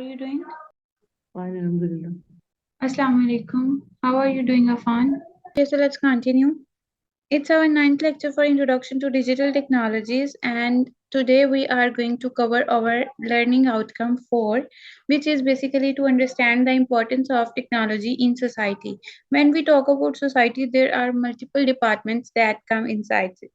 you doing? Fine, Alhamdulillah. Assalamu alaikum. How are you doing, Afan? Okay, so let's continue. It's our ninth lecture for Introduction to Digital Technologies, and today we are going to cover our learning outcome 4, which is basically to understand the importance of technology in society. When we talk about society, there are multiple departments that come inside it.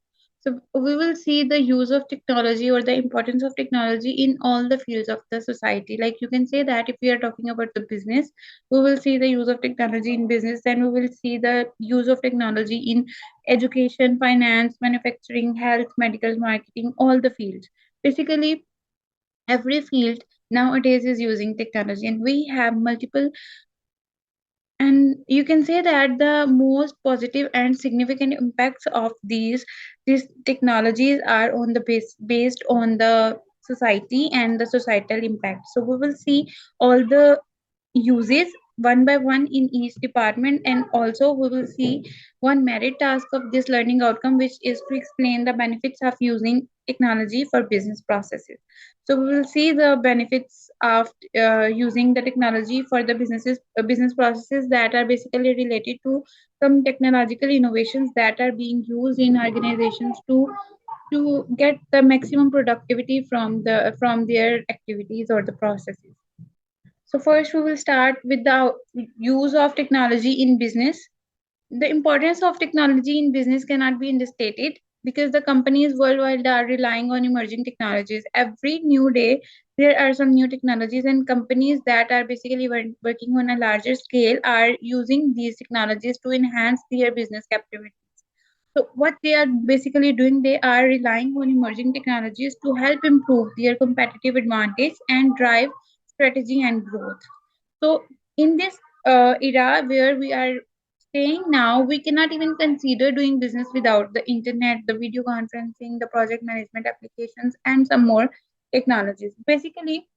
So we will see the use of technology or the importance of technology in all the fields of the society. Like you can say that if we are talking about the business, we will see the use of technology in business, then we will see the use of technology in education, finance, manufacturing, health, medical, marketing, all the fields. Basically, every field nowadays is using technology, and we have multiple. And you can say that the most positive and significant impacts of these technologies are on the based on the society and the societal impact. So we will see all the uses one by one in each department, and also we will see one merit task of this learning outcome, which is to explain the benefits of using technology for business processes. So we will see the benefits of using the technology for the business processes that are basically related to some technological innovations that are being used in organizations to get the maximum productivity from their activities or the processes. So first we will start with the use of technology in business. The importance of technology in business cannot be understated because the companies worldwide are relying on emerging technologies. Every new day, there are some new technologies, and companies that are basically working on a larger scale are using these technologies to enhance their business capabilities. So, what they are basically doing, they are relying on emerging technologies to help improve their competitive advantage and drive strategy and growth. So, in this era where we are staying now, we cannot even consider doing business without the internet, the video conferencing, the project management applications, and some more technologies. Basically,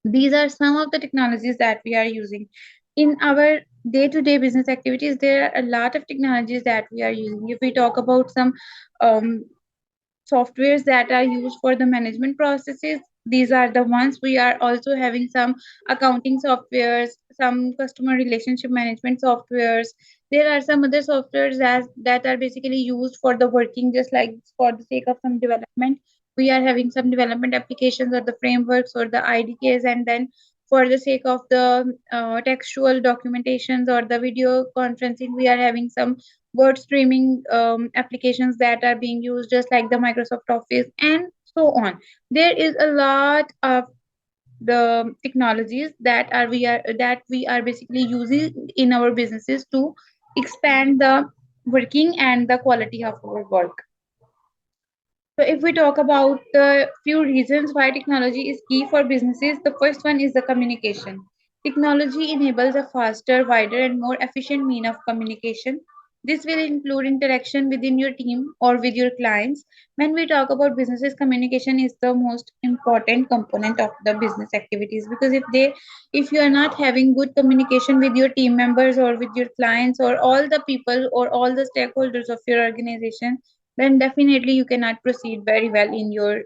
these are some of the technologies that we are using in our day-to-day business activities. There are a lot of technologies that we are using. If we talk about some um, softwares that are used for the management processes, these are the ones. We are also having some accounting softwares, some customer relationship management softwares. There are some other softwares that are basically used for the working, just like for the sake of some development. We are having some development applications or the frameworks or the idks, and then for the sake of the textual documentations or the video conferencing, we are having some word streaming applications that are being used, just like the Microsoft Office and so on. There is a lot of the technologies that we are basically using in our businesses to expand the working and the quality of our work. So if we talk about the few reasons why technology is key for businesses, the first one is the communication. Technology enables a faster, wider, and more efficient mean of communication. This will include interaction within your team or with your clients. When we talk about businesses, communication is the most important component of the business activities, because if you are not having good communication with your team members or with your clients or all the people or all the stakeholders of your organization, then definitely you cannot proceed very well in your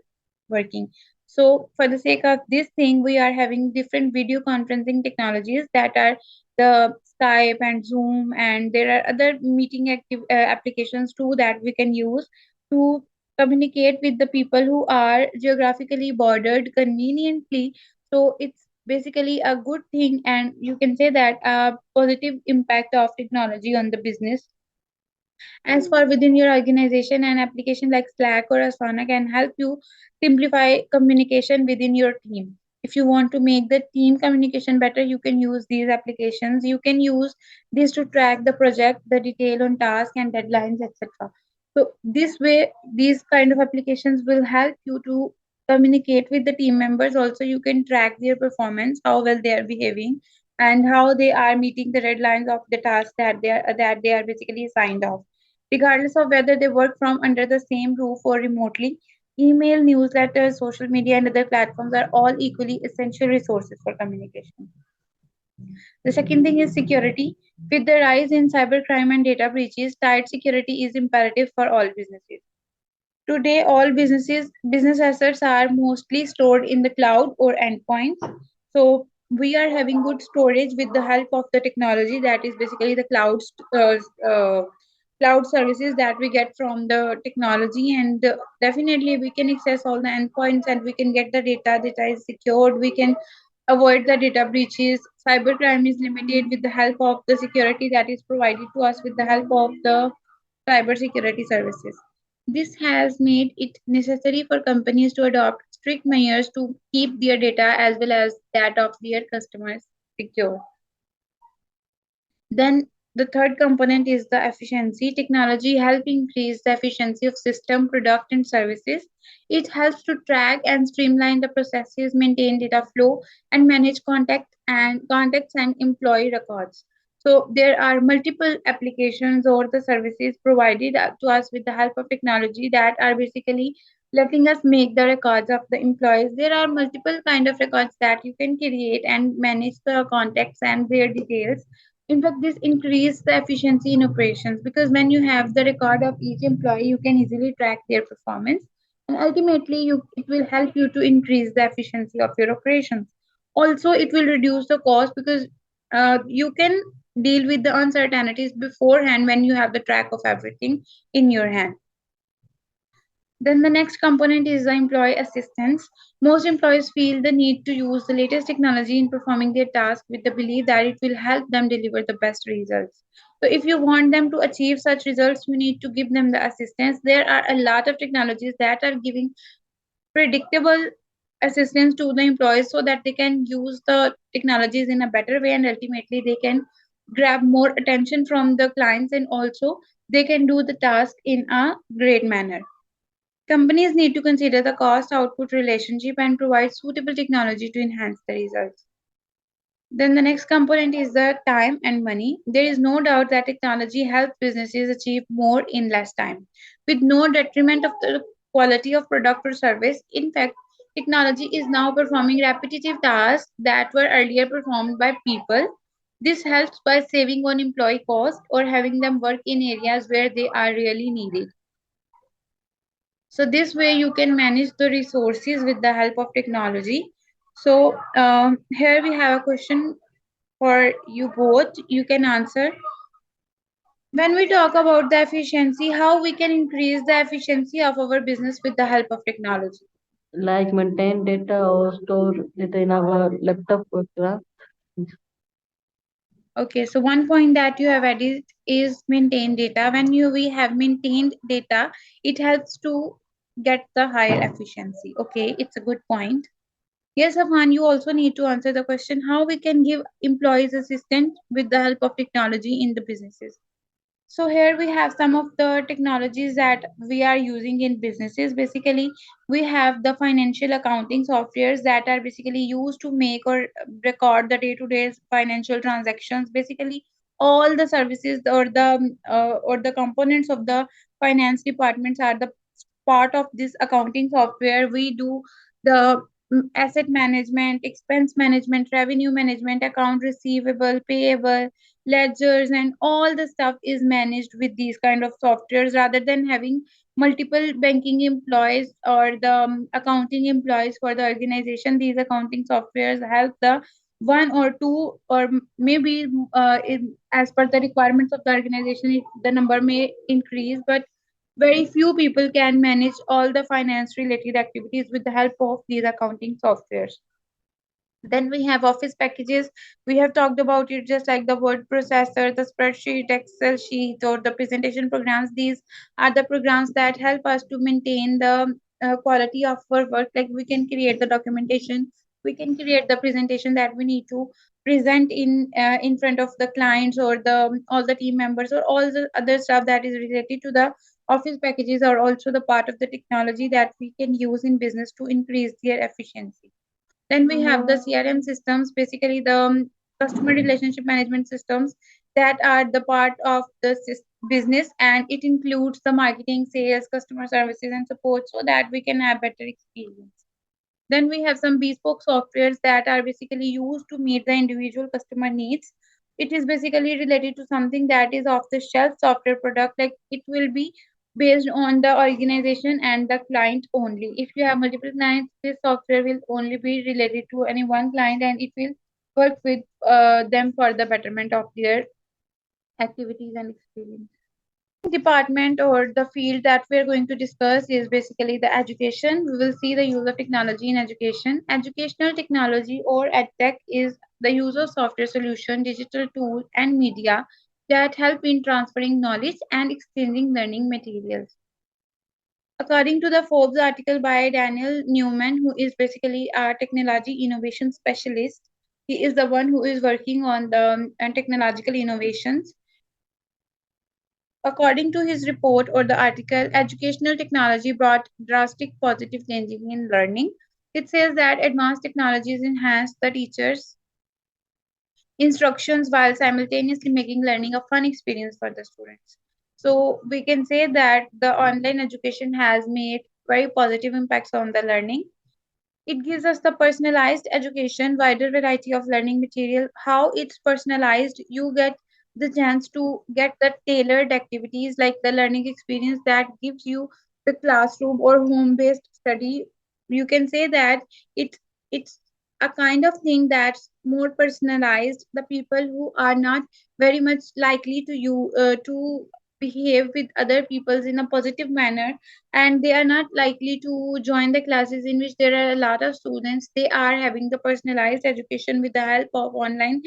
working. So for the sake of this thing, we are having different video conferencing technologies that are the Skype and Zoom, and there are other meeting applications too that we can use to communicate with the people who are geographically bordered conveniently. So it's basically a good thing, and you can say that a positive impact of technology on the business. As for within your organization, an application like Slack or Asana can help you simplify communication within your team. If you want to make the team communication better, you can use these applications. You can use this to track the project, the detail on task and deadlines, etc. So this way, these kind of applications will help you to communicate with the team members. Also, you can track their performance, how well they are behaving, and how they are meeting the deadlines of the task that they are basically signed off, regardless of whether they work from under the same roof or remotely. Email, newsletters, social media, and other platforms are all equally essential resources for communication. The second thing is security. With the rise in cybercrime and data breaches, tight security is imperative for all businesses. Today, all business assets are mostly stored in the cloud or endpoints. So we are having good storage with the help of the technology, that is basically the cloud services that we get from the technology. And definitely we can access all the endpoints and we can get the data is secured, we can avoid the data breaches. Cybercrime is limited with the help of the security that is provided to us with the help of the cybersecurity services. This has made it necessary for companies to adopt strict measures to keep their data as well as that of their customers secure. Then the third component is the efficiency. Technology help increase the efficiency of system, product, and services. It helps to track and streamline the processes, maintain data flow, and manage contacts and employee records. So there are multiple applications or the services provided to us with the help of technology that are basically letting us make the records of the employees. There are multiple kind of records that you can create and manage the contacts and their details. In fact, this increases the efficiency in operations because when you have the record of each employee, you can easily track their performance, and ultimately it will help you to increase the efficiency of your operations. Also, it will reduce the cost because you can deal with the uncertainties beforehand when you have the track of everything in your hand. Then the next component is the employee assistance. Most employees feel the need to use the latest technology in performing their task with the belief that it will help them deliver the best results. So if you want them to achieve such results, you need to give them the assistance. There are a lot of technologies that are giving predictable assistance to the employees so that they can use the technologies in a better way and ultimately they can grab more attention from the clients and also they can do the task in a great manner. Companies need to consider the cost output relationship and provide suitable technology to enhance the results. Then the next component is the time and money. There is no doubt that technology helps businesses achieve more in less time with no detriment of the quality of product or service. In fact, technology is now performing repetitive tasks that were earlier performed by people. This helps by saving on employee cost or having them work in areas where they are really needed. So this way you can manage the resources with the help of technology. So here we have a question for you both. You can answer. When we talk about the efficiency, how we can increase the efficiency of our business with the help of technology? Like maintain data or store data in our laptop or cloud. Okay, so one point that you have added is maintain data. When we have maintained data, it helps to get the higher efficiency. Okay, it's a good point. Yes, Afan, you also need to answer the question how we can give employees assistance with the help of technology in the businesses. So here we have some of the technologies that we are using in businesses. Basically, we have the financial accounting softwares that are basically used to make or record the day-to-day financial transactions. Basically, all the services or the components of the finance departments are the part of this accounting software. We do the asset management, expense management, revenue management, account receivable, payable, ledgers, and all the stuff is managed with these kind of softwares rather than having multiple banking employees or the accounting employees for the organization. These accounting softwares help the one or two or maybe as per the requirements of the organization the number may increase, but very few people can manage all the finance related activities with the help of these accounting softwares. Then we have office packages. We have talked about it just like the word processor, the spreadsheet, Excel sheet, or the presentation programs. These are the programs that help us to maintain the quality of our work. Like we can create the documentation, we can create the presentation that we need to present in front of the clients or the all the team members or all the other stuff that is related to the office packages are also the part of the technology that we can use in business to increase their efficiency. Then we have the CRM systems, basically the customer relationship management systems that are the part of the business, and it includes the marketing, sales, customer services, and support so that we can have better experience. Then we have some bespoke softwares that are basically used to meet the individual customer needs. It is basically related to something that is off the shelf software product, like it will be based on the organization and the client only. If you have multiple clients, this software will only be related to any one client and it will work with them for the betterment of their activities and experience. Department or the field that we're going to discuss is basically the education. We will see the use of technology in education. Educational technology or edtech is the use of software solution, digital tool and media that help in transferring knowledge and exchanging learning materials. According to the Forbes article by Daniel Newman, who is basically a technology innovation specialist, he is the one who is working on the technological innovations. According to his report or the article, educational technology brought drastic positive changes in learning. It says that advanced technologies enhance the teacher's instructions while simultaneously making learning a fun experience for the students. So we can say that the online education has made very positive impacts on the learning. It gives us the personalized education, wider variety of learning material. How it's personalized, you get the chance to get the tailored activities like the learning experience that gives you the classroom or home-based study. You can say that it it's a kind of thing that's more personalized. The people who are not very much likely to behave with other peoples in a positive manner, and they are not likely to join the classes in which there are a lot of students. They are having the personalized education with the help of online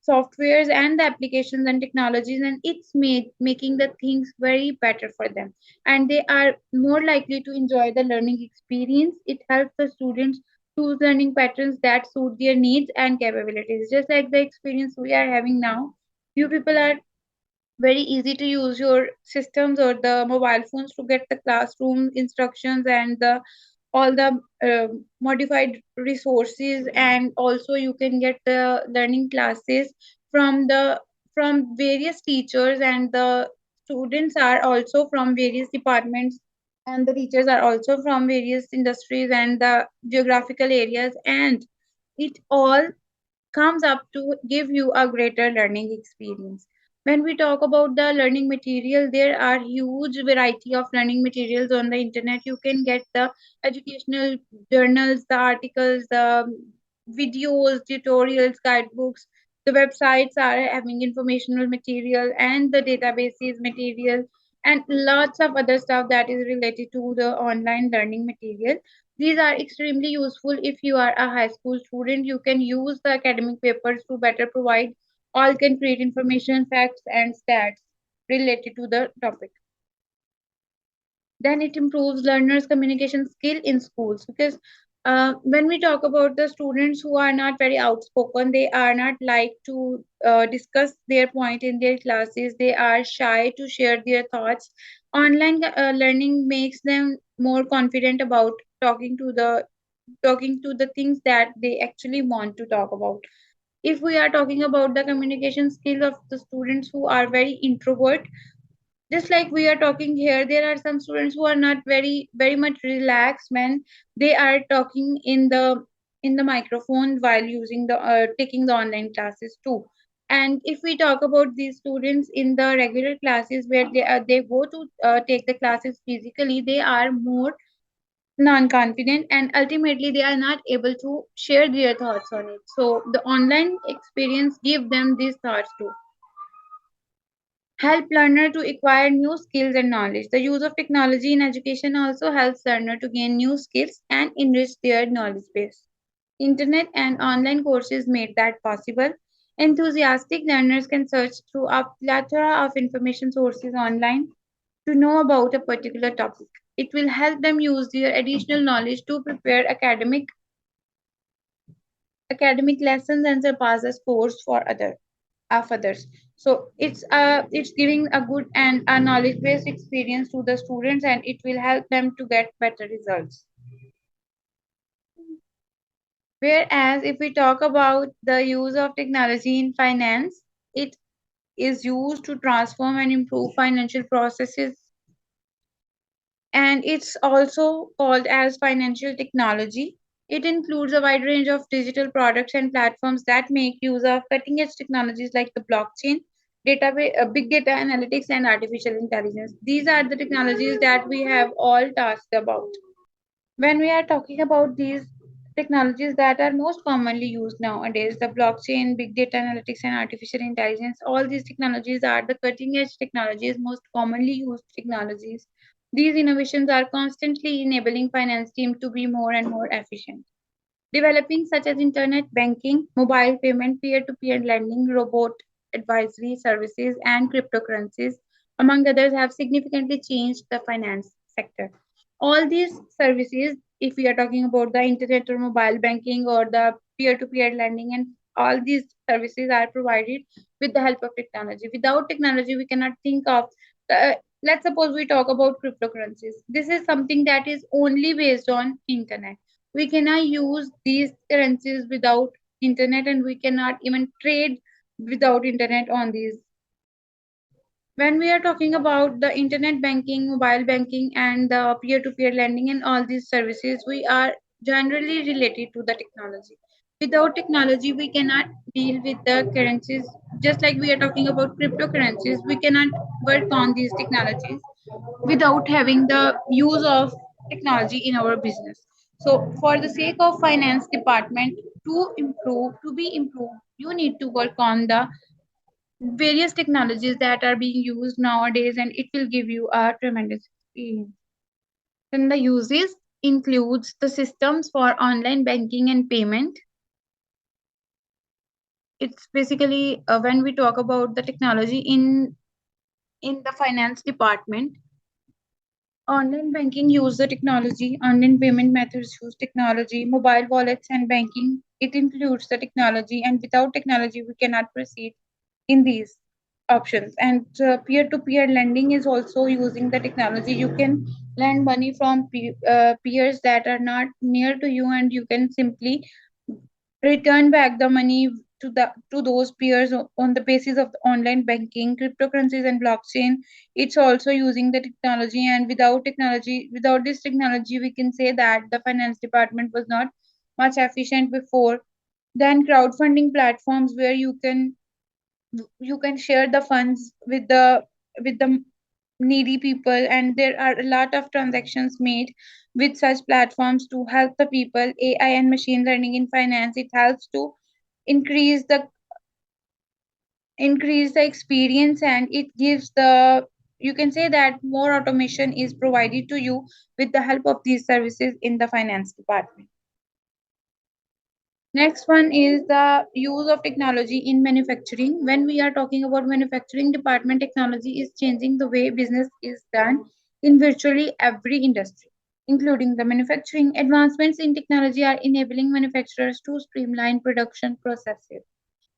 softwares and the applications and technologies, and it's making the things very better for them, and they are more likely to enjoy the learning experience. It helps the students choose learning patterns that suit their needs and capabilities, just like the experience we are having now. You people are very easy to use your systems or the mobile phones to get the classroom instructions and the all the modified resources, and also you can get the learning classes from the from various teachers, and the students are also from various departments, and the teachers are also from various industries and the geographical areas, and it all comes up to give you a greater learning experience. When we talk about the learning material, there are huge variety of learning materials on the internet. You can get the educational journals, the articles, the videos, tutorials, guidebooks. The websites are having informational material and the databases material and lots of other stuff that is related to the online learning material. These are extremely useful if you are a high school student. You can use the academic papers to better provide all concrete information, facts, and stats related to the topic. Then it improves learners' communication skill in schools, because when we talk about the students who are not very outspoken, they are not like to discuss their point in their classes. They are shy to share their thoughts. Online learning makes them more confident about talking to the things that they actually want to talk about. If we are talking about the communication skill of the students who are very introvert, just like we are talking here, there are some students who are not very much relaxed when they are talking in the microphone while using the taking the online classes too. And if we talk about these students in the regular classes where they go to take the classes physically, they are more non-confident, and ultimately they are not able to share their thoughts on it. So the online experience give them these thoughts too. Help learner to acquire new skills and knowledge. The use of technology in education also helps learner to gain new skills and enrich their knowledge base. Internet and online courses made that possible. Enthusiastic learners can search through a plethora of information sources online to know about a particular topic. It will help them use their additional knowledge to prepare academic lessons and surpass the scores for others. So it's giving a good and a knowledge based experience to the students, and it will help them to get better results. Whereas if we talk about the use of technology in finance, it is used to transform and improve financial processes, and it's also called as financial technology. It includes a wide range of digital products and platforms that make use of cutting edge technologies like the blockchain, big data analytics, and artificial intelligence. These are the technologies that we have all touched about. When we are talking about these technologies that are most commonly used nowadays, the blockchain, big data analytics, and artificial intelligence. All these technologies are the cutting edge technologies, most commonly used technologies. These innovations are constantly enabling finance team to be more and more efficient. Developing such as internet banking, mobile payment, peer-to-peer lending, robot advisory services, and cryptocurrencies, among others, have significantly changed the finance sector. All these services, if we are talking about the internet or mobile banking or the peer-to-peer lending, and all these services are provided with the help of technology. Without technology, we cannot think of let's suppose we talk about cryptocurrencies. This is something that is only based on internet. We cannot use these currencies without internet, and we cannot even trade without internet on these. When we are talking about the internet banking, mobile banking, and the peer-to-peer lending and all these services, we are generally related to the technology. Without technology, we cannot deal with the currencies. Just like we are talking about cryptocurrencies, we cannot work on these technologies without having the use of technology in our business. So, for the sake of finance department to be improved, you need to work on the various technologies that are being used nowadays, and it will give you a tremendous experience. Then the uses includes the systems for online banking and payment. It's basically when we talk about the technology in the finance department, online banking use the technology, online payment methods use technology, mobile wallets and banking, it includes the technology, and without technology, we cannot proceed in these options. And peer-to-peer lending is also using the technology. You can lend money from peers that are not near to you, and you can simply return back the money to those peers on the basis of the online banking, cryptocurrencies, and blockchain. It's also using the technology, and without this technology, we can say that the finance department was not much efficient before. Then crowdfunding platforms where you can share the funds with the needy people, and there are a lot of transactions made with such platforms to help the people. AI and machine learning in finance, it helps to increase the increase the experience, and it gives the, you can say that more automation is provided to you with the help of these services in the finance department. Next one is the use of technology in manufacturing. When we are talking about manufacturing department, technology is changing the way business is done in virtually every industry, including the manufacturing. Advancements in technology are enabling manufacturers to streamline production processes,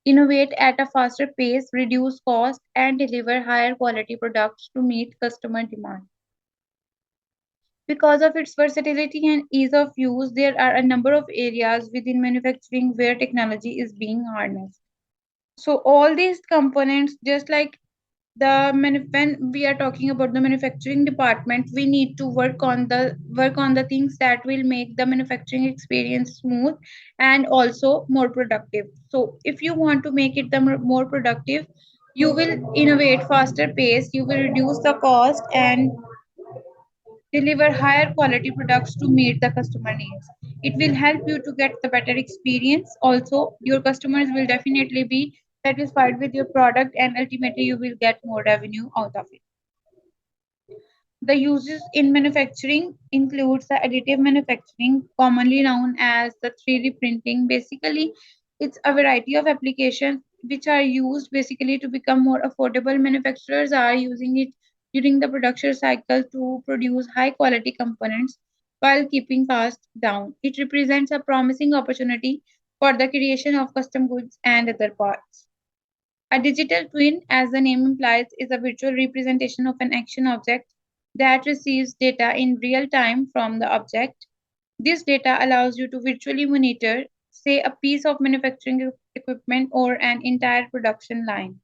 innovate at a faster pace, reduce cost, and deliver higher quality products to meet customer demand. Because of its versatility and ease of use, there are a number of areas within manufacturing where technology is being harnessed. So all these components, just like when we are talking about the manufacturing department, we need to work on the things that will make the manufacturing experience smooth and also more productive. So if you want to make it more productive, you will innovate faster pace, you will reduce the cost, and deliver higher quality products to meet the customer needs. It will help you to get the better experience. Also, your customers will definitely be satisfied with your product, and ultimately you will get more revenue out of it. The uses in manufacturing includes the additive manufacturing, commonly known as the 3D printing. Basically, it's a variety of applications which are used basically to become more affordable. Manufacturers are using it during the production cycle to produce high quality components while keeping costs down. It represents a promising opportunity for the creation of custom goods and other parts. A digital twin, as the name implies, is a virtual representation of an action object that receives data in real time from the object. This data allows you to virtually monitor, say, a piece of manufacturing equipment or an entire production line.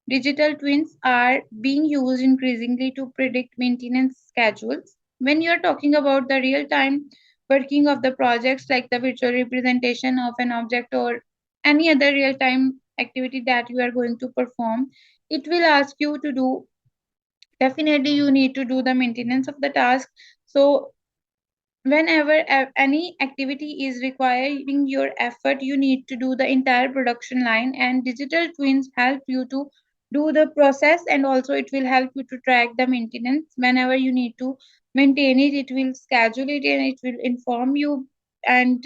Digital twins are being used increasingly to predict maintenance schedules. When you're talking about the real time working of the projects, like the virtual representation of an object or any other real time activity that you are going to perform, it will ask you to do, definitely, you need to do the maintenance of the task. So, Whenever any activity is requiring your effort, you need to do the entire production line, and digital twins help you to do the process, and also it will help you to track the maintenance. Whenever you need to maintain it, it will schedule it and it will inform you, and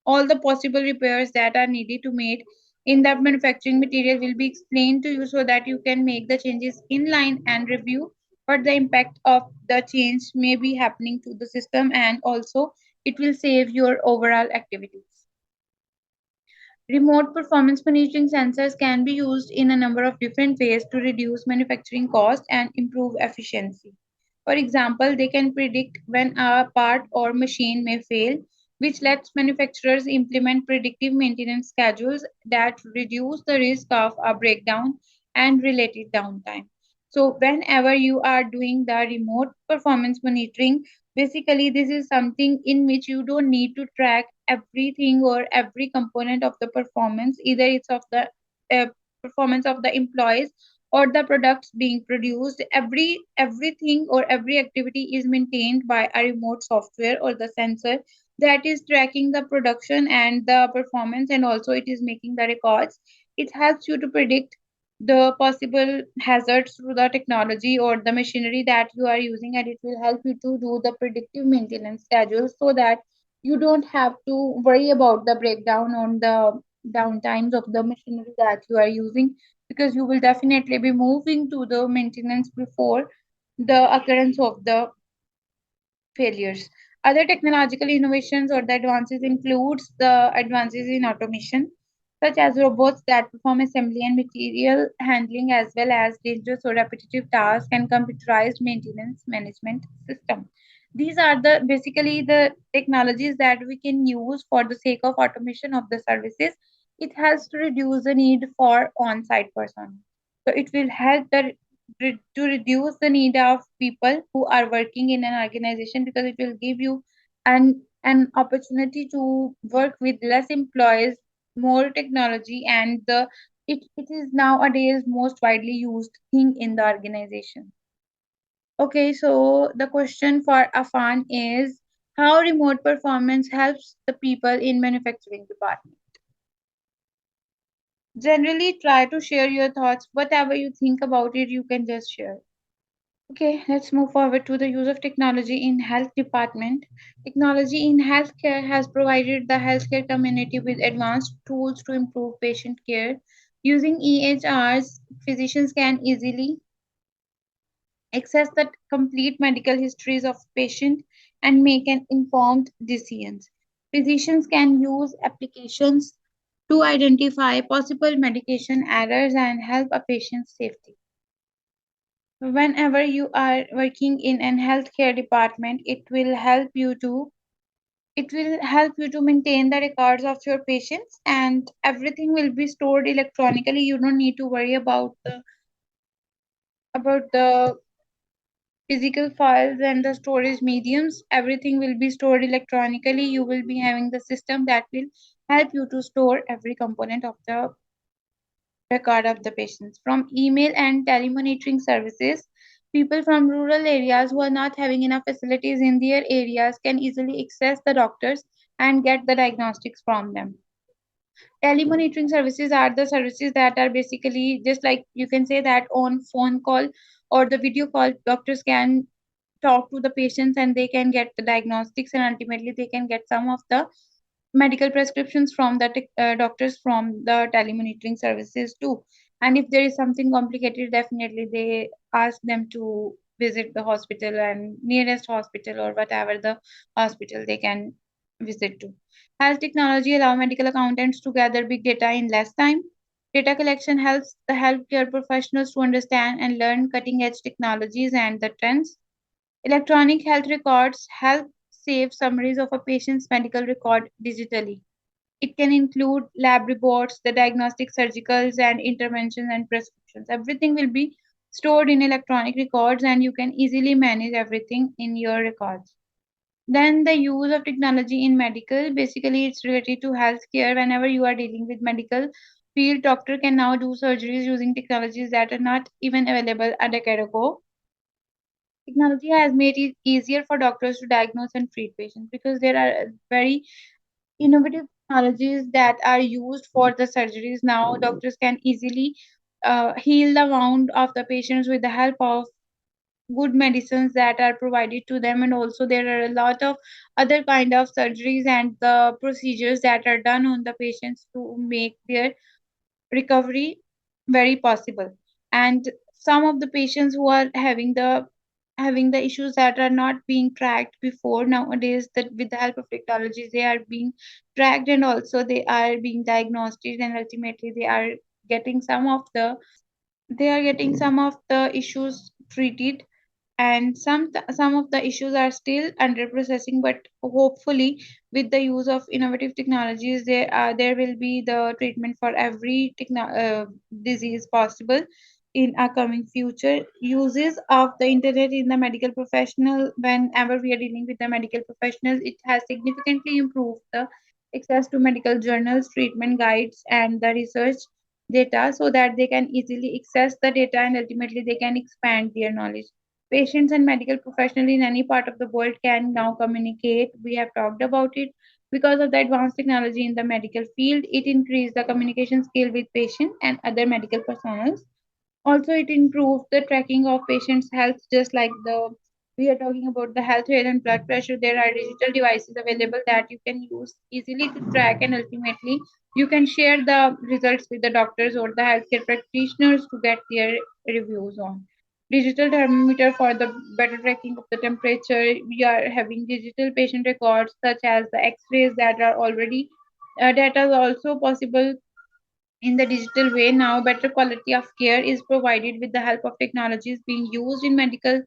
all the possible repairs that are needed to make in that manufacturing material will be explained to you, so that you can make the changes in line and review what the impact of the change may be happening to the system, and also it will save your overall activities. Remote performance monitoring sensors can be used in a number of different ways to reduce manufacturing costs and improve efficiency. For example, they can predict when a part or machine may fail, which lets manufacturers implement predictive maintenance schedules that reduce the risk of a breakdown and related downtime. So, whenever you are doing the remote performance monitoring, basically, this is something in which you don't need to track everything or every component of the performance, either it's of the performance of the employees or the products being produced. Everything or every activity is maintained by a remote software or the sensor that is tracking the production and the performance, and also it is making the records. It helps you to predict the possible hazards through the technology or the machinery that you are using, and it will help you to do the predictive maintenance schedule, so that you don't have to worry about the breakdown on the downtimes of the machinery that you are using, because you will definitely be moving to the maintenance before the occurrence of the failures. Other technological innovations or the advances includes the advances in automation, such as robots that perform assembly and material handling as well as dangerous or repetitive tasks, and computerized maintenance management system. These are the basically the technologies that we can use for the sake of automation of the services. It has to reduce the need for on-site person. So it will help to reduce the need of people who are working in an organization, because it will give you an opportunity to work with less employees, more technology, and it is nowadays most widely used thing in the organization. Okay, so the question for Afan is, how remote performance helps the people in manufacturing department? Generally try to share your thoughts, whatever you think about it you can just share. Okay, let's move forward to the use of technology in health department. Technology in healthcare has provided the healthcare community with advanced tools to improve patient care. Using EHRs, physicians can easily access the complete medical histories of patient and make an informed decisions. Physicians can use applications to identify possible medication errors and help a patient's safety. Whenever you are working in an healthcare department, it will help you to maintain the records of your patients, and everything will be stored electronically. You don't need to worry about the physical files and the storage mediums. Everything will be stored electronically. You will be having the system that will help you to store every component of the record of the patients. From email and telemonitoring services, people from rural areas who are not having enough facilities in their areas can easily access the doctors and get the diagnostics from them. Telemonitoring services are the services that are basically just like you can say that on phone call or the video call, doctors can talk to the patients and they can get the diagnostics, and ultimately they can get some of the medical prescriptions from the doctors from the telemonitoring services too. And if there is something complicated, definitely they ask them to visit the hospital and nearest hospital or whatever the hospital they can visit to. Health technology allow medical accountants to gather big data in less time. Data collection helps the healthcare professionals to understand and learn cutting edge technologies and the trends. Electronic health records help save summaries of a patient's medical record digitally. It can include lab reports, the diagnostic surgicals, and interventions and prescriptions. Everything will be stored in electronic records, and you can easily manage everything in your records. Then the use of technology in medical, basically it's related to healthcare. Whenever you are dealing with medical field, doctor can now do surgeries using technologies that are not even available a decade ago. Technology has made it easier for doctors to diagnose and treat patients because there are very innovative technologies that are used for the surgeries. Now doctors can easily heal the wound of the patients with the help of good medicines that are provided to them, and also there are a lot of other kind of surgeries and the procedures that are done on the patients to make their recovery very possible. And some of the patients who are having the issues that are not being tracked before, nowadays that with the help of technology they are being tracked, and also they are being diagnosed, and ultimately getting some of the they are getting some of the issues treated. And some of the issues are still under processing, but hopefully with the use of innovative technologies there will be the treatment for every disease possible in a coming future. Uses of the internet in the medical professional, whenever we are dealing with the medical professionals, it has significantly improved the access to medical journals, treatment guides, and the research data, so that they can easily access the data and ultimately they can expand their knowledge. Patients and medical professionals in any part of the world can now communicate. We have talked about it. Because of the advanced technology in the medical field, it increased the communication skill with patient and other medical personnel. Also, it improves the tracking of patients' health, just like the we are talking about the health rate and blood pressure. There are digital devices available that you can use easily to track, and ultimately you can share the results with the doctors or the healthcare practitioners to get their reviews on. Digital thermometer for the better tracking of the temperature. We are having digital patient records such as the X-rays that are already that is also possible in the digital way. Now better quality of care is provided with the help of technologies being used in medical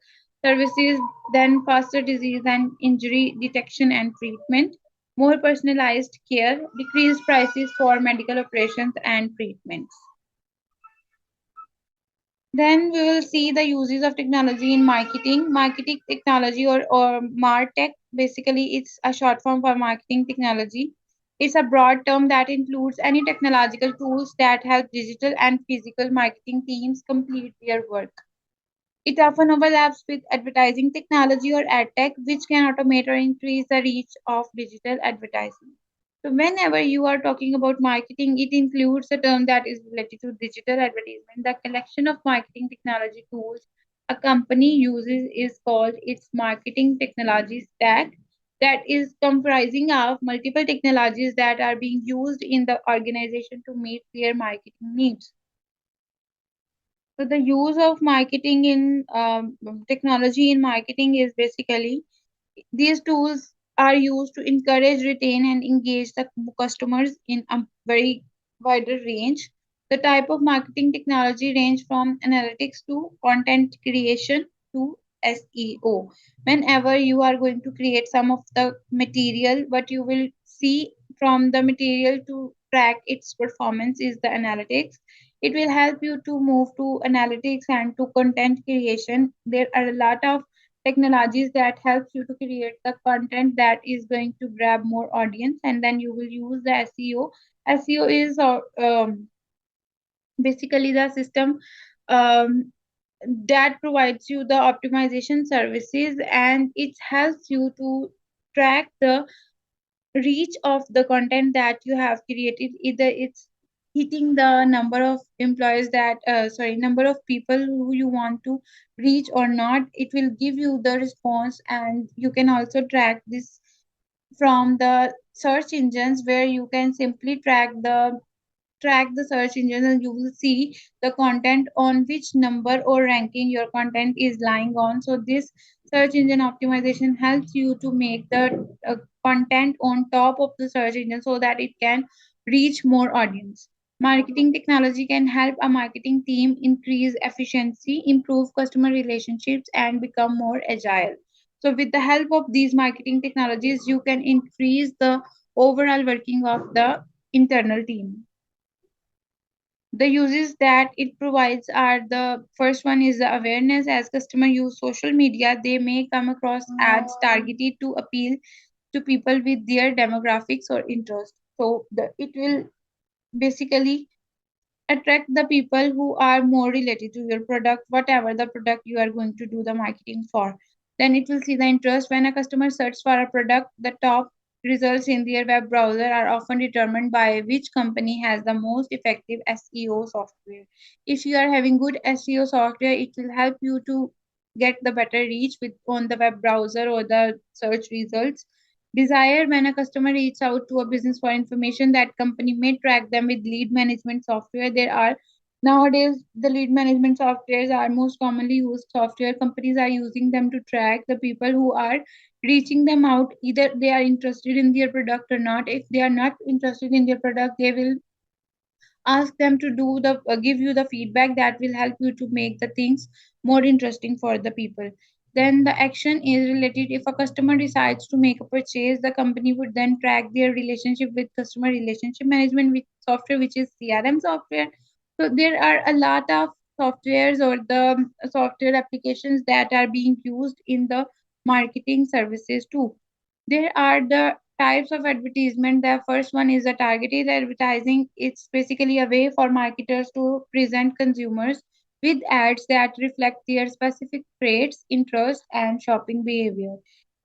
services, then faster disease and injury detection and treatment, more personalized care, decreased prices for medical operations and treatments. Then we will see the uses of technology in marketing. Marketing technology, or MarTech, basically it's a short form for marketing technology. It's a broad term that includes any technological tools that help digital and physical marketing teams complete their work. It often overlaps with advertising technology or ad tech, which can automate or increase the reach of digital advertising. So, whenever you are talking about marketing, it includes a term that is related to digital advertisement. The collection of marketing technology tools a company uses is called its marketing technology stack, that is comprising of multiple technologies that are being used in the organization to meet their marketing needs. So the use of marketing in technology in marketing is basically these tools are used to encourage, retain, and engage the customers in a very wider range. The type of marketing technology range from analytics to content creation to SEO. Whenever you are going to create some of the material, what you will see from the material to track its performance is the analytics. It will help you to move to analytics and to content creation. There are a lot of technologies that helps you to create the content that is going to grab more audience, and then you will use the SEO. SEO is basically the system um, that provides you the optimization services, and it helps you to track the reach of the content that you have created. Either it's hitting the number of employees that number of people who you want to reach or not. It will give you the response, and you can also track this from the search engines, where you can simply track the search engine, and you will see the content on which number or ranking your content is lying on. So this search engine optimization helps you to make the content on top of the search engine so that it can reach more audience. Marketing technology can help a marketing team increase efficiency, improve customer relationships, and become more agile. So with the help of these marketing technologies, you can increase the overall working of the internal team. The uses that it provides are: the first one is the awareness. As customers use social media, they may come across ads targeted to appeal to people with their demographics or interests. So it will basically attract the people who are more related to your product, whatever the product you are going to do the marketing for. Then it will see the interest. When a customer searches for a product, the top results in their web browser are often determined by which company has the most effective SEO software. If you are having good SEO software, it will help you to get the better reach with on the web browser or the search results. Desire: when a customer reaches out to a business for information, that company may track them with lead management software. There are nowadays the lead management softwares are most commonly used software. Companies are using them to track the people who are reaching them out, either they are interested in their product or not. If they are not interested in their product, they will ask them to do the give you the feedback that will help you to make the things more interesting for the people. Then the action is related: if a customer decides to make a purchase, the company would then track their relationship with customer relationship management with software, which is CRM software. So there are a lot of softwares or the software applications that are being used in the marketing services too. There are the types of advertisement. The first one is the targeted advertising. It's basically a way for marketers to present consumers with ads that reflect their specific traits, interests, and shopping behavior.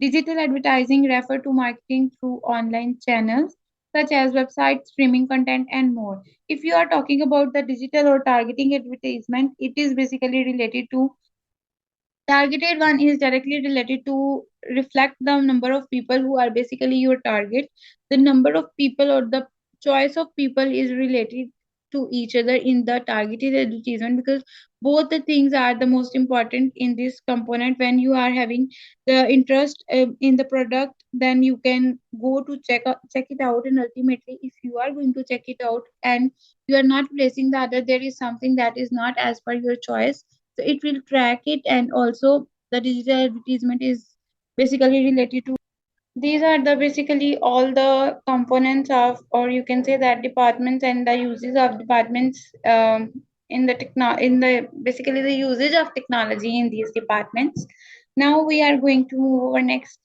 Digital advertising refer to marketing through online channels such as websites, streaming content, and more. If you are talking about the digital or targeting advertisement, it is basically related to targeted one is directly related to reflect the number of people who are basically your target. The number of people or the choice of people is related to each other in the targeted advertisement, because both the things are the most important in this component. When you are having the interest in the product, then you can go to check it out, and ultimately if you are going to check it out and you are not placing the other, there is something that is not as per your choice, so it will track it. And also the digital advertisement is basically related to these are the basically all the components of, or you can say that departments and the uses of departments in the in the basically the usage of technology in these departments. Now we are going to move over next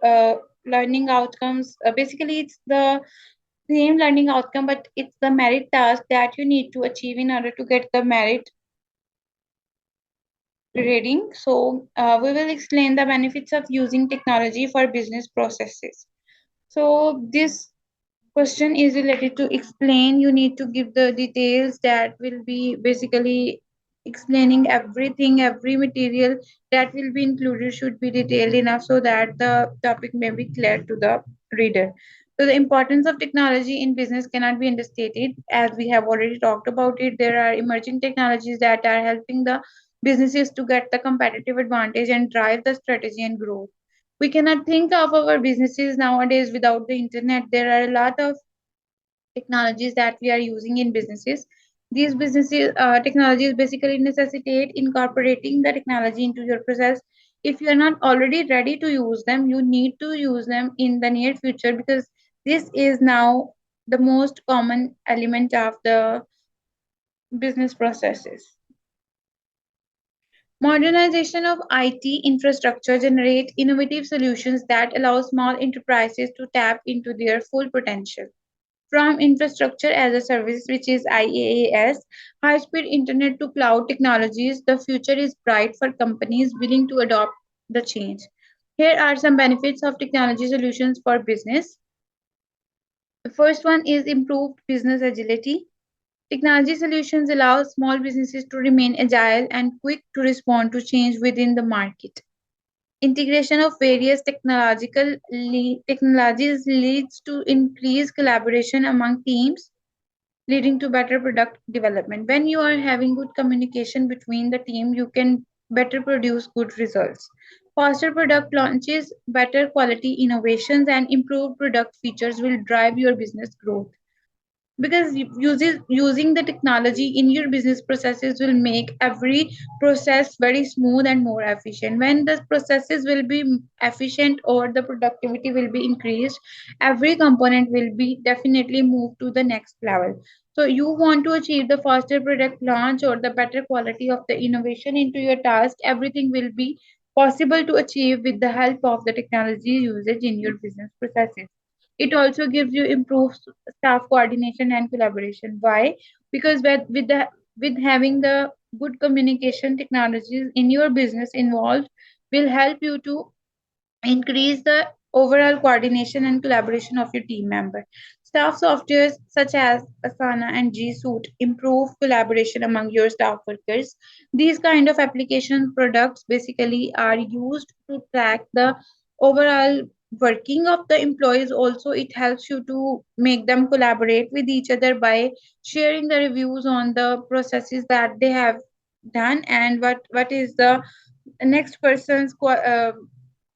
uh, learning outcomes. Basically it's the same learning outcome, but it's the merit task that you need to achieve in order to get the merit reading. So, we will explain the benefits of using technology for business processes. So, this question is related to explain. You need to give the details that will be basically explaining everything, every material that will be included should be detailed enough so that the topic may be clear to the reader. So, the importance of technology in business cannot be understated. As we have already talked about it, there are emerging technologies that are helping the businesses to get the competitive advantage and drive the strategy and growth. We cannot think of our businesses nowadays without the internet. There are a lot of technologies that we are using in businesses. These businesses technologies basically necessitate incorporating the technology into your process. If you are not already ready to use them, you need to use them in the near future, because this is now the most common element of the business processes. Modernization of IT infrastructure generate innovative solutions that allow small enterprises to tap into their full potential. From infrastructure as a service, which is IaaS, high speed internet to cloud technologies, the future is bright for companies willing to adopt the change. Here are some benefits of technology solutions for business. The first one is improved business agility. Technology solutions allow small businesses to remain agile and quick to respond to change within the market. Integration of various technologies leads to increased collaboration among teams, leading to better product development. When you are having good communication between the team, you can better produce good results. Faster product launches, better quality innovations, and improved product features will drive your business growth, because using the technology in your business processes will make every process very smooth and more efficient. When the processes will be efficient or the productivity will be increased, every component will be definitely moved to the next level. So you want to achieve the faster product launch or the better quality of the innovation into your task, everything will be possible to achieve with the help of the technology usage in your business processes. It also gives you improved staff coordination and collaboration. Why? because with having the good communication technologies in your business involved will help you to increase the overall coordination and collaboration of your team member. Staff softwares such as Asana and G Suite improve collaboration among your staff workers. These kind of application products basically are used to track the overall working of the employees. Also, it helps you to make them collaborate with each other by sharing the reviews on the processes that they have done and what is the next person's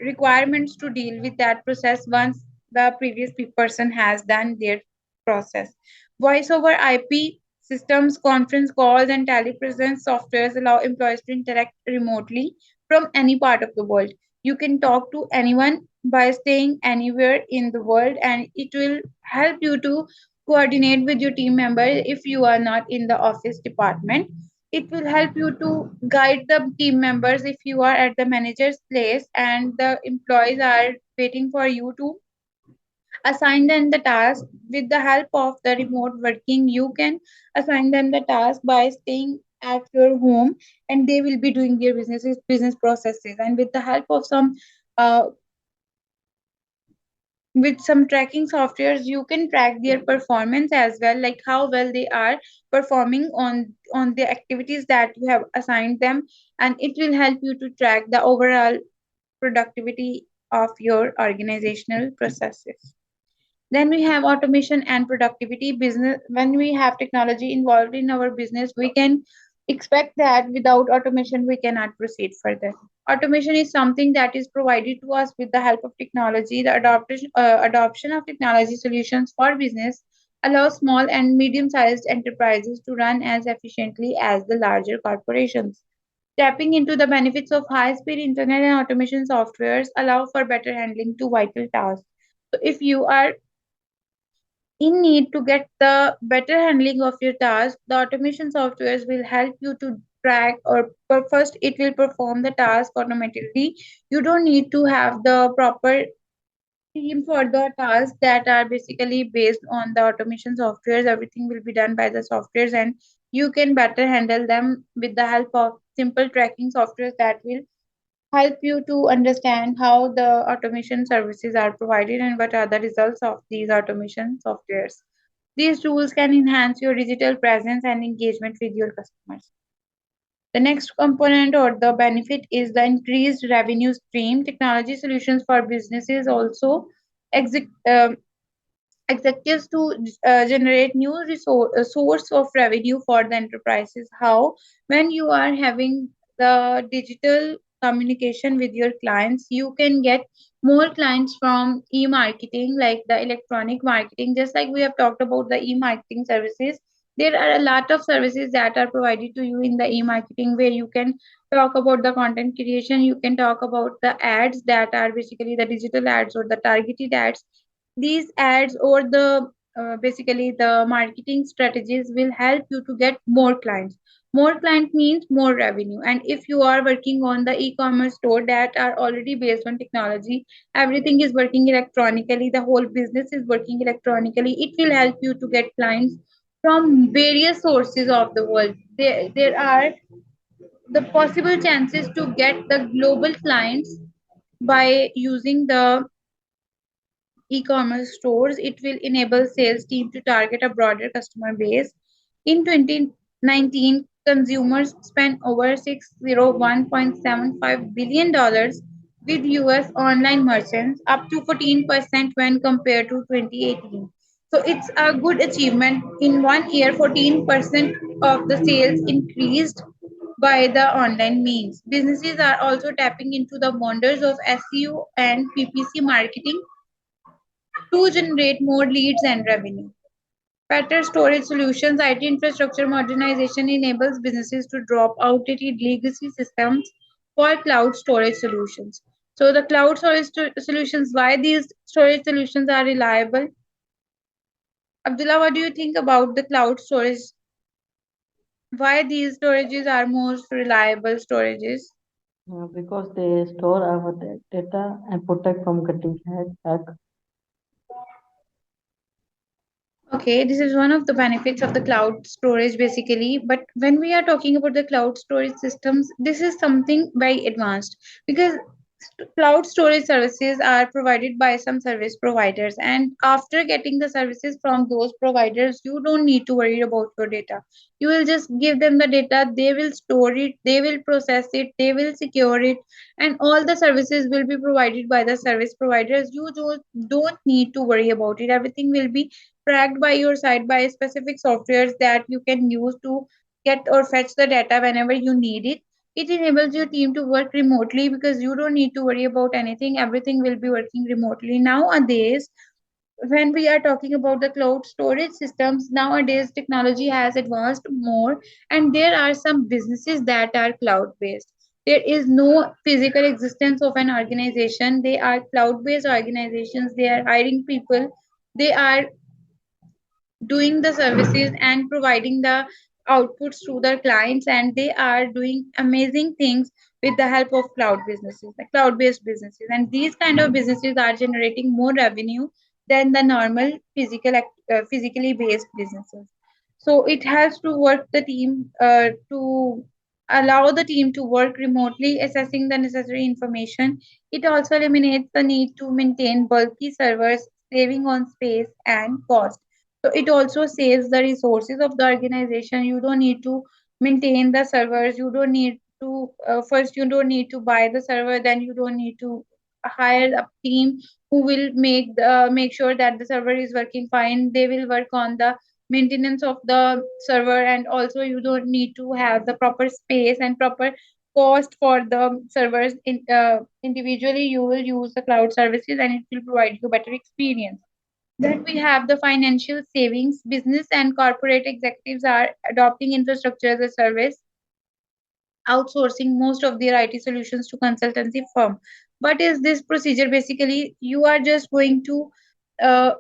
requirements to deal with that process once the previous person has done their process. Voice over IP systems, conference calls, and telepresence softwares allow employees to interact remotely from any part of the world. You can talk to anyone by staying anywhere in the world, and it will help you to coordinate with your team member if you are not in the office department. It will help you to guide the team members if you are at the manager's place and the employees are waiting for you to assign them the task. With the help of the remote working, you can assign them the task by staying at your home, and they will be doing their business processes. And with the help of some uh, with some tracking softwares, you can track their performance as well, like how well they are performing on the activities that you have assigned them, and it will help you to track the overall productivity of your organizational processes. Then we have automation and productivity business. When we have technology involved in our business, we can expect that without automation, we cannot proceed further. Automation is something that is provided to us with the help of technology. The adoption of technology solutions for business allows small and medium sized enterprises to run as efficiently as the larger corporations. Tapping into the benefits of high speed internet and automation softwares allow for better handling to vital tasks. So if you are in need to get the better handling of your task, the automation softwares will help you to track first it will perform the task automatically. You don't need to have the proper team for the tasks that are basically based on the automation softwares. Everything will be done by the softwares, and you can better handle them with the help of simple tracking softwares that will help you to understand how the automation services are provided and what are the results of these automation softwares. These tools can enhance your digital presence and engagement with your customers. The next component or the benefit is the increased revenue stream. Technology solutions for businesses also exec- um, executives to generate new source of revenue for the enterprises. How? When you are having the digital communication with your clients, you can get more clients from e-marketing, like the electronic marketing. Just like we have talked about the e-marketing services, there are a lot of services that are provided to you in the e-marketing, where you can talk about the content creation, you can talk about the ads that are basically the digital ads or the targeted ads. These ads or the basically the marketing strategies will help you to get more clients. More client means more revenue, and if you are working on the e-commerce store that are already based on technology, everything is working electronically, the whole business is working electronically, it will help you to get clients from various sources of the world. There are the possible chances to get the global clients by using the e-commerce stores. It will enable sales team to target a broader customer base. In 2019, consumers spent over $601.75 billion with US online merchants, up to 14% when compared to 2018. So it's a good achievement. In 1 year, 14% of the sales increased by the online means. Businesses are also tapping into the wonders of SEO and PPC marketing to generate more leads and revenue. Better storage solutions, IT infrastructure modernization enables businesses to drop outdated legacy systems for cloud storage solutions. So the cloud storage solutions, why these storage solutions are reliable? Abdullah, what do you think about the cloud storage? Why these storages are most reliable storages? Because they store our data and protect from getting hacked. Okay, this is one of the benefits of the cloud storage basically. But when we are talking about the cloud storage systems, this is something very advanced because cloud storage services are provided by some service providers. And after getting the services from those providers, you don't need to worry about your data. You will just give them the data, they will store it, they will process it, they will secure it, and all the services will be provided by the service providers. You don't need to worry about it. Everything will be tracked by your side by specific softwares that you can use to get or fetch the data whenever you need it. It enables your team to work remotely because you don't need to worry about anything. Everything will be working remotely. Nowadays, when we are talking about the cloud storage systems, nowadays technology has advanced more, and there are some businesses that are cloud based. There is no physical existence of an organization. They are cloud based organizations. They are hiring people. They are doing the services and providing the outputs to their clients, and they are doing amazing things with the help of cloud businesses, the cloud based businesses. And these kind of businesses are generating more revenue than the normal physically based businesses. So it has to work the team to allow the team to work remotely, assessing the necessary information. It also eliminates the need to maintain bulky servers, saving on space and cost. So it also saves the resources of the organization. You don't need to maintain the servers. You don't need to first you don't need to buy the server. Then you don't need to hire a team who will make sure that the server is working fine. They will work on the maintenance of the server, and also you don't need to have the proper space and proper cost for the servers individually. You will use the cloud services and it will provide you better experience. Then we have the financial savings. Business and corporate executives are adopting infrastructure as a service, outsourcing most of their IT solutions to consultancy firm. What is this procedure? Basically, you are just going to uh,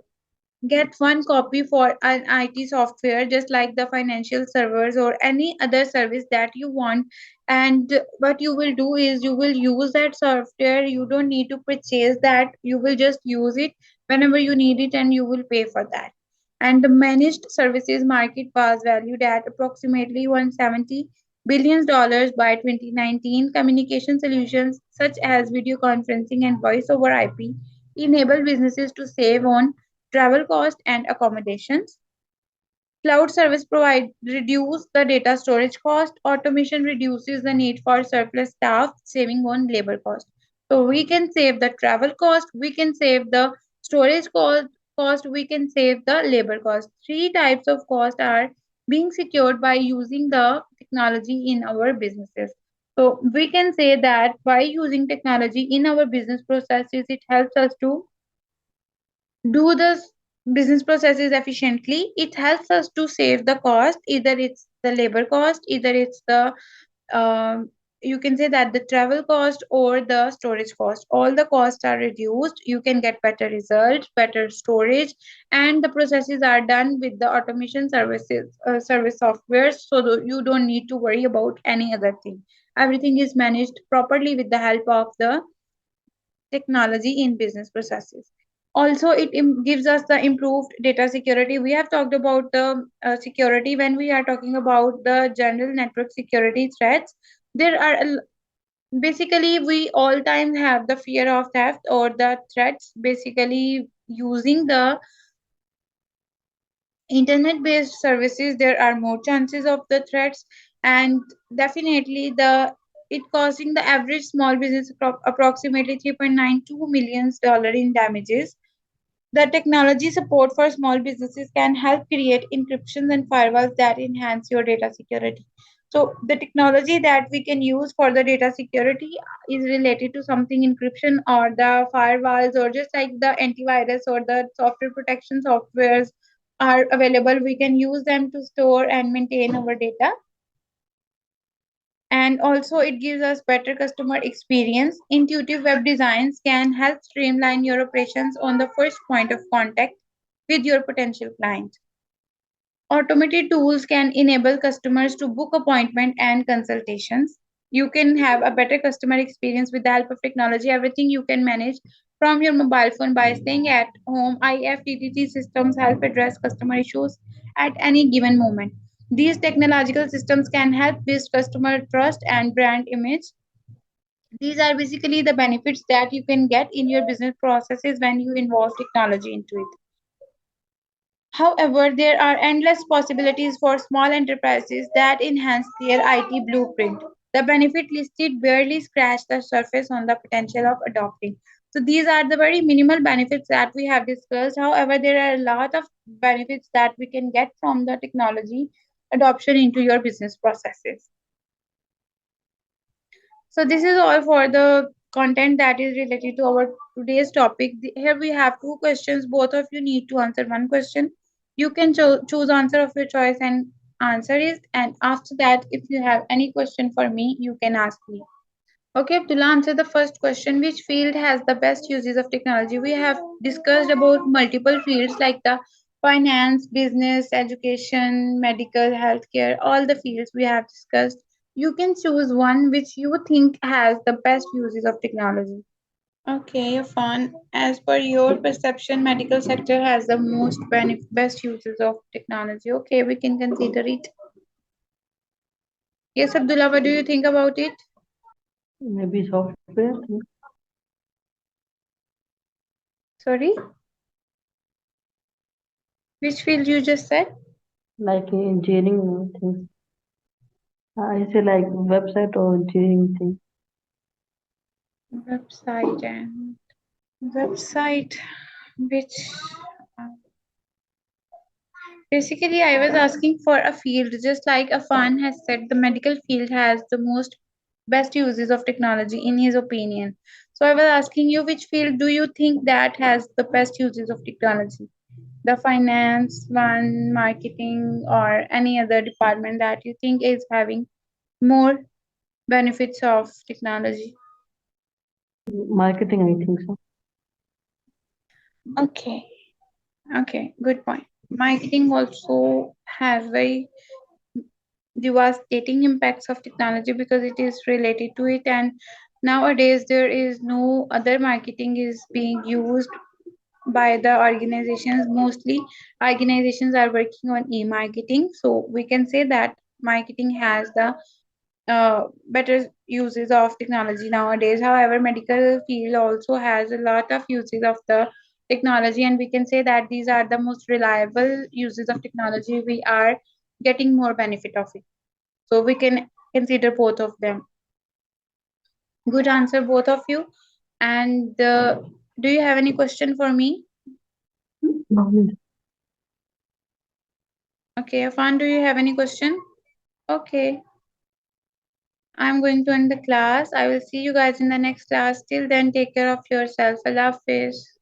get one copy for an IT software, just like the financial servers or any other service that you want. And what you will do is you will use that software. You don't need to purchase that. You will just use it whenever you need it and you will pay for that. And the managed services market was valued at approximately 170 billion dollars by 2019. Communication solutions such as video conferencing and voice over IP enable businesses to save on travel cost and accommodations. Cloud service provide reduce the data storage cost. Automation reduces the need for surplus staff, saving on labor cost. So we can save the travel cost, we can save the cost, we can save the labor cost. Three types of cost are being secured by using the technology in our businesses. So we can say that by using technology in our business processes, it helps us to do the business processes efficiently. It helps us to save the cost. Either it's the labor cost, either it's the um, you can say that the travel cost or the storage cost. All the costs are reduced. You can get better results, better storage, and the processes are done with the automation service software. So you don't need to worry about any other thing. Everything is managed properly with the help of the technology in business processes. Also, it gives us the improved data security. We have talked about the security. When we are talking about the general network security threats, there are basically we all time have the fear of theft or the threats. Basically, using the internet based services, there are more chances of the threats, and definitely the it causing the average small business approximately 3.92 million dollar in damages. The technology support for small businesses can help create encryptions and firewalls that enhance your data security. So the technology that we can use for the data security is related to something encryption or the firewalls, or just like the antivirus or the software protection softwares are available. We can use them to store and maintain our data. And also it gives us better customer experience. Intuitive web designs can help streamline your operations on the first point of contact with your potential client. Automated tools can enable customers to book appointment and consultations. You can have a better customer experience with the help of technology. Everything you can manage from your mobile phone. By staying at home, IFTTT systems help address customer issues at any given moment. These technological systems can help boost customer trust and brand image. These are basically the benefits that you can get in your business processes when you involve technology into it. However, there are endless possibilities for small enterprises that enhance their IT blueprint. The benefit listed barely scratch the surface on the potential of adopting. So these are the very minimal benefits that we have discussed. However, there are a lot of benefits that we can get from the technology adoption into your business processes. So this is all for the content that is related to our today's topic. Here we have two questions. Both of you need to answer one question. You can choose answer of your choice and answer it. And after that, if you have any question for me, you can ask me. Okay, Abdullah, answer the first question. Which field has the best uses of technology? We have discussed about multiple fields like the finance, business, education, medical, healthcare, all the fields we have discussed. You can choose one which you think has the best uses of technology. Okay, fun. As per your perception, medical sector has the most best uses of technology. Okay, we can consider it. Yes, Abdullah, what do you think about it? Maybe software things Sorry, which field you just said? like engineering things. I say like website or engineering things. Website and website, which uh, basically I was asking for a field, just like Afan has said, the medical field has the most best uses of technology in his opinion. So I was asking you, which field do you think that has the best uses of technology? The finance one, marketing, or any other department that you think is having more benefits of technology? Marketing, I think so. Okay. Okay, good point. Marketing also has very devastating impacts of technology because it is related to it, and nowadays there is no other marketing is being used by the organizations. Mostly organizations are working on e-marketing, so we can say that marketing has the better uses of technology nowadays. However, medical field also has a lot of uses of the technology, and we can say that these are the most reliable uses of technology. We are getting more benefit of it. So we can consider both of them. Good answer, both of you. And do you have any question for me? No, Okay, Afan, do you have any question? Okay, I'm going to end the class. I will see you guys in the next class. Till then, take care of yourself. Allah Hafiz.